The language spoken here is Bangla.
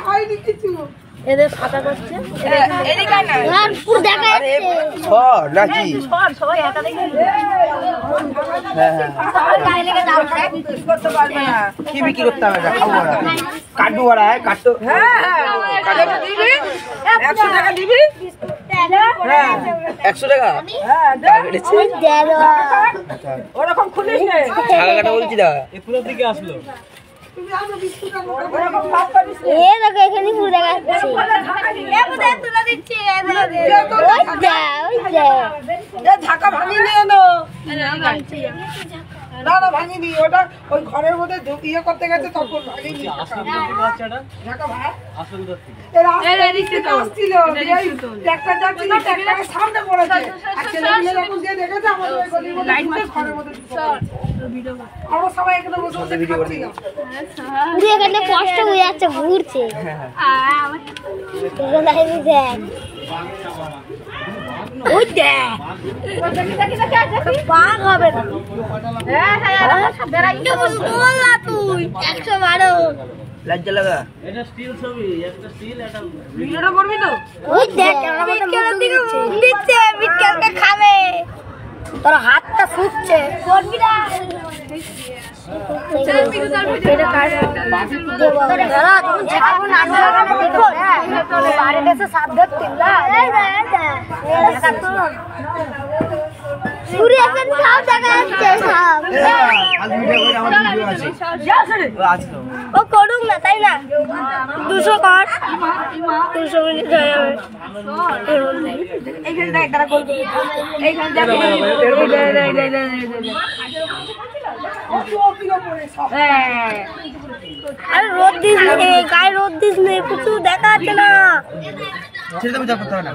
হয়নি কিছু। এদের ফাঁকা করছে পুরো দেখা যাচ্ছে সবাই একা দেখে কি বিক্রি করতে হবে কাটু বড়া কাটু 100 টাকা দিবি 100 টাকা ওরকম খুলিস না টাকাটা বলছি দা এ পুরো দিকে আসলো তুমি আনো বিস্কুট আনো এ দেখো এখানে পুরো দেখা যাচ্ছে এ কোথায় তুলে দিচ্ছি ঢাকা ভাঙিয়ে নিয়ে এনো না না ভাঙিনি ওটা ওই ঘরের মধ্যে ইয়ে করতে গেছে তখন ভাঙিনি বাচ্চাটা ঢাকা ভাই আসল দত্তি আসছিল ট্রাক্টর যাচ্ছিল ট্রাক্টরের সামনে পড়েছে আর ছেলেগুলো যখন গিয়ে দেখেছে আমাদের ওই গলির মধ্যে ঘরের মধ্যে আমরা সবাই এখানে বসে বসে খাচ্ছিলাম পুরো এখানে কষ্ট হয়ে যাচ্ছে ঘুরছে দেখ ওই দেখ বাঘ হবে না তুই 112 লজ্জা লাগা এটা স্টিল ছবি একটা স্টিল এটা ভিডিওটা করবি তো ওই দেখ বিটকেলের দিকে মুখ দিচ্ছে বিটকেলটা খাবে তোর হাতটা ফুটছে করবি না এটা কার তোরে ধরা তুমি ঝাড়ু না দেখো বাড়িতে এসে সাপ ধরতিস না পুরো এখন সাপ দেখা যাচ্ছে সাপ আজ ভিডিও করে আমার ভিডিও আছে ও করুক না তাই না 200 কর 200 মিনিট হয়ে যাবে এইখানে দেখ তারা করবে এইখানে দেখ আরে রোদ দিস নে গায়ে রোদ দিস নে কিছু দেখা যাচ্ছে না ছেড়ে দেবো যা করতে হবে না